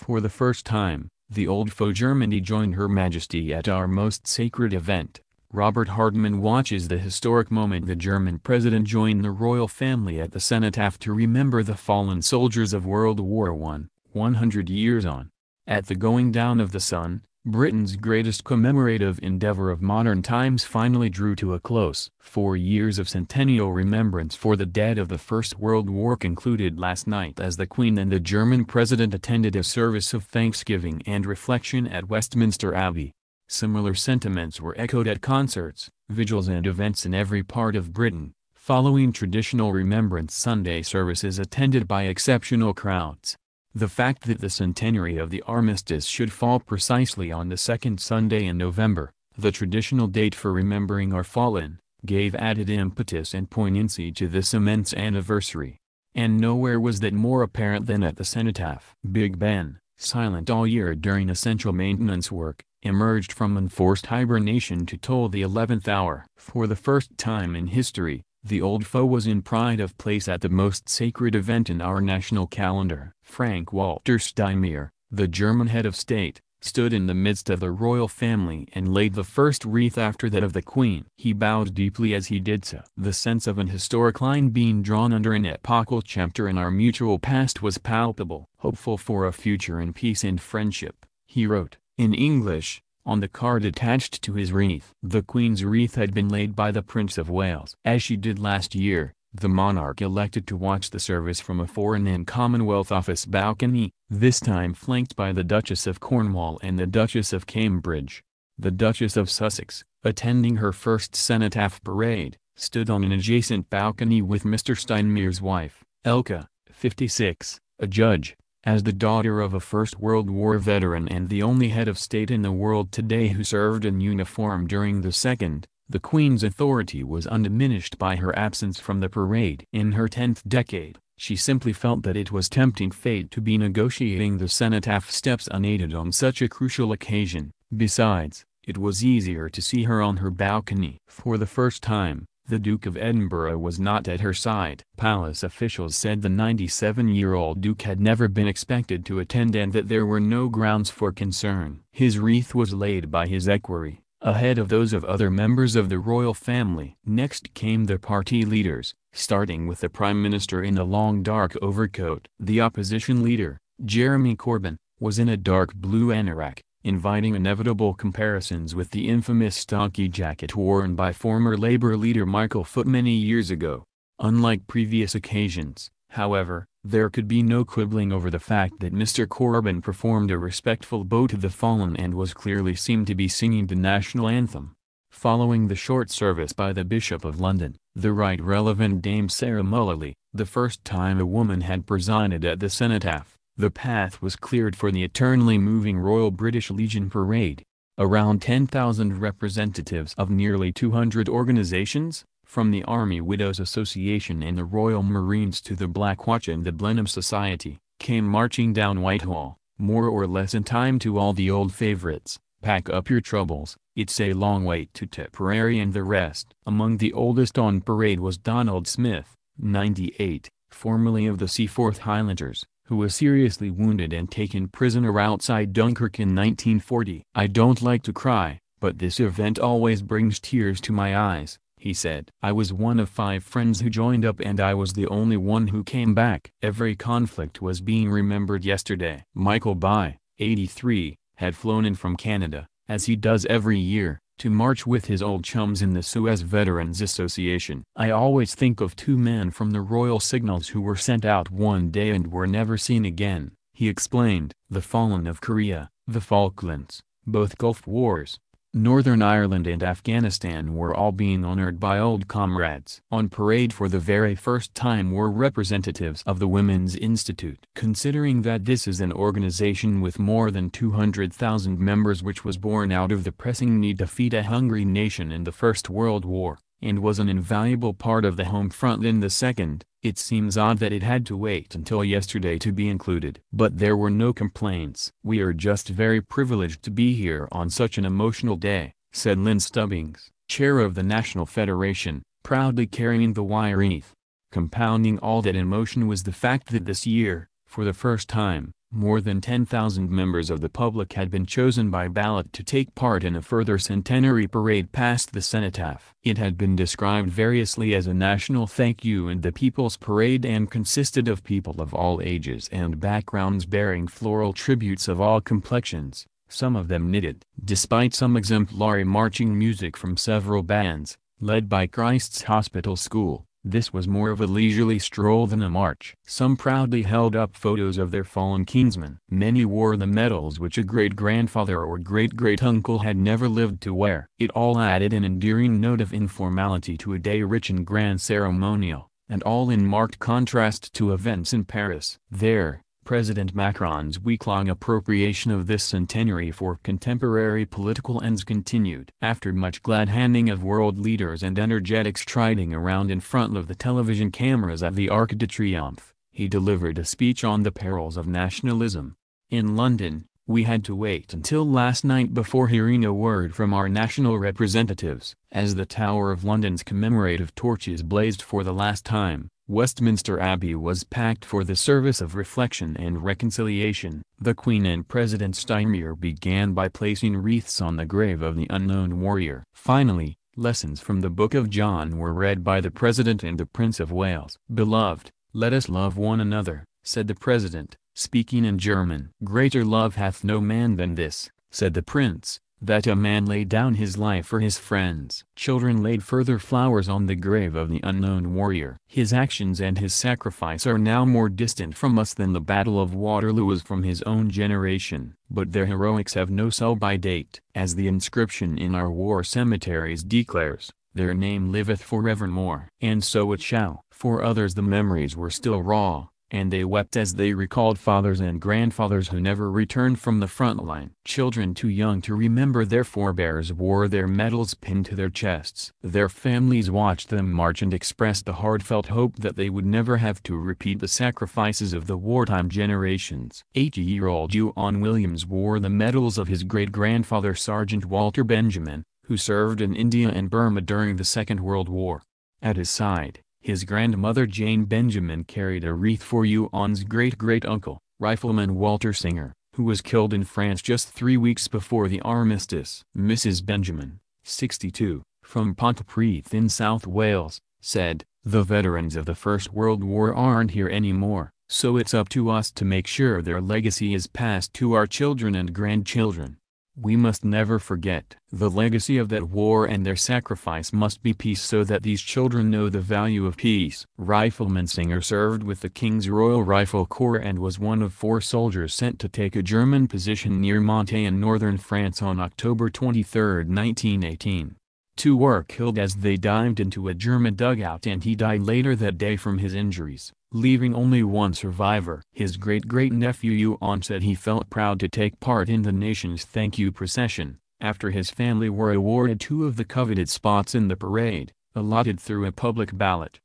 For the first time, the old foe Germany joined Her Majesty at our most sacred event. Robert Hardman watches the historic moment the German president joined the royal family at the cenotaph to remember the fallen soldiers of World War I, 100 years on. At the going down of the sun, Britain's greatest commemorative endeavor of modern times finally drew to a close. 4 years of centennial remembrance for the dead of the First World War concluded last night as the Queen and the German president attended a service of thanksgiving and reflection at Westminster Abbey. Similar sentiments were echoed at concerts, vigils and events in every part of Britain, following traditional Remembrance Sunday services attended by exceptional crowds. The fact that the centenary of the armistice should fall precisely on the second Sunday in November, the traditional date for remembering our fallen, gave added impetus and poignancy to this immense anniversary. And nowhere was that more apparent than at the cenotaph. Big Ben, silent all year during essential maintenance work, emerged from enforced hibernation to toll the 11th hour. For the first time in history, the old foe was in pride of place at the most sacred event in our national calendar. Frank-Walter Steinmeier, the German head of state, stood in the midst of the royal family and laid the first wreath after that of the Queen. He bowed deeply as he did so. The sense of an historic line being drawn under an epochal chapter in our mutual past was palpable. Hopeful for a future in peace and friendship, he wrote, in English, on the card attached to his wreath. The Queen's wreath had been laid by the Prince of Wales. As she did last year, the monarch elected to watch the service from a Foreign and Commonwealth Office balcony, this time flanked by the Duchess of Cornwall and the Duchess of Cambridge. The Duchess of Sussex, attending her first cenotaph parade, stood on an adjacent balcony with Mr. Steinmeier's wife, Elke, 56, a judge. As the daughter of a First World War veteran and the only head of state in the world today who served in uniform during the Second, the Queen's authority was undiminished by her absence from the parade. In her 10th decade, she simply felt that it was tempting fate to be negotiating the cenotaph steps unaided on such a crucial occasion. Besides, it was easier to see her on her balcony. For the first time, the Duke of Edinburgh was not at her side. Palace officials said the 97-year-old Duke had never been expected to attend and that there were no grounds for concern. His wreath was laid by his equerry, ahead of those of other members of the royal family. Next came the party leaders, starting with the Prime Minister in a long dark overcoat. The opposition leader, Jeremy Corbyn, was in a dark blue anorak, inviting inevitable comparisons with the infamous stocky jacket worn by former Labour leader Michael Foot many years ago. Unlike previous occasions, however, there could be no quibbling over the fact that Mr. Corbyn performed a respectful bow to the fallen and was clearly seen to be singing the national anthem. Following the short service by the Bishop of London, the Right Reverend Dame Sarah Mullally, the first time a woman had presided at the cenotaph, the path was cleared for the eternally moving Royal British Legion Parade. Around 10,000 representatives of nearly 200 organizations, from the Army Widows Association and the Royal Marines to the Black Watch and the Blenheim Society, came marching down Whitehall, more or less in time to all the old favorites, Pack Up Your Troubles, It's a Long Way to Tipperary and the rest. Among the oldest on parade was Donald Smith, 98, formerly of the Seaforth Highlanders, who was seriously wounded and taken prisoner outside Dunkirk in 1940. I don't like to cry, but this event always brings tears to my eyes, he said. I was one of 5 friends who joined up and I was the only one who came back. Every conflict was being remembered yesterday. Michael By, 83, had flown in from Canada, as he does every year, to march with his old chums in the Suez Veterans Association. I always think of 2 men from the Royal Signals who were sent out one day and were never seen again, he explained. The fallen of Korea, the Falklands, both Gulf Wars, Northern Ireland and Afghanistan were all being honored by old comrades. On parade for the very first time were representatives of the Women's Institute. Considering that this is an organization with more than 200,000 members which was born out of the pressing need to feed a hungry nation in the First World War, and was an invaluable part of the home front in the Second, it seems odd that it had to wait until yesterday to be included. But there were no complaints. We are just very privileged to be here on such an emotional day, said Lynn Stubbings, chair of the National Federation, proudly carrying the wreath. Compounding all that emotion was the fact that this year, for the first time, More than 10,000 members of the public had been chosen by ballot to take part in a further centenary parade past the cenotaph. It had been described variously as a national thank you and the People's Parade, and consisted of people of all ages and backgrounds bearing floral tributes of all complexions, some of them knitted. Despite some exemplary marching music from several bands, led by Christ's Hospital School, this was more of a leisurely stroll than a march. Some proudly held up photos of their fallen kinsmen. Many wore the medals which a great-grandfather or great-great-uncle had never lived to wear. It all added an endearing note of informality to a day rich in grand ceremonial, and all in marked contrast to events in Paris. There, President Macron's week-long appropriation of this centenary for contemporary political ends continued. After much glad-handing of world leaders and energetic striding around in front of the television cameras at the Arc de Triomphe, he delivered a speech on the perils of nationalism. In London, we had to wait until last night before hearing a word from our national representatives. As the Tower of London's commemorative torches blazed for the last time, Westminster Abbey was packed for the service of reflection and reconciliation. The Queen and President Steinmeier began by placing wreaths on the grave of the unknown warrior. Finally, lessons from the Book of John were read by the President and the Prince of Wales. "Beloved, let us love one another," said the President, speaking in German. "Greater love hath no man than this," said the Prince, "that a man lay down his life for his friends." Children laid further flowers on the grave of the unknown warrior. His actions and his sacrifice are now more distant from us than the Battle of Waterloo was from his own generation. But their heroics have no sell-by date. As the inscription in our war cemeteries declares, their name liveth forevermore. And so it shall. For others the memories were still raw, and they wept as they recalled fathers and grandfathers who never returned from the front line. Children too young to remember their forebears wore their medals pinned to their chests. Their families watched them march and expressed the heartfelt hope that they would never have to repeat the sacrifices of the wartime generations. 80-year-old Ewan Williams wore the medals of his great-grandfather Sergeant Walter Benjamin, who served in India and Burma during the Second World War. At his side, his grandmother Jane Benjamin carried a wreath for Ewan's great-great-uncle, Rifleman Walter Singer, who was killed in France just 3 weeks before the armistice. Mrs. Benjamin, 62, from Pontypridd in South Wales, said, "The veterans of the First World War aren't here anymore, so it's up to us to make sure their legacy is passed to our children and grandchildren. We must never forget. The legacy of that war and their sacrifice must be peace, so that these children know the value of peace." Rifleman Singer served with the King's Royal Rifle Corps and was one of 4 soldiers sent to take a German position near Monté in northern France on October 23, 1918. 2 were killed as they dived into a German dugout, and he died later that day from his injuries, leaving only 1 survivor. His great-great-nephew Ewan said he felt proud to take part in the nation's thank you procession, after his family were awarded 2 of the coveted spots in the parade, allotted through a public ballot.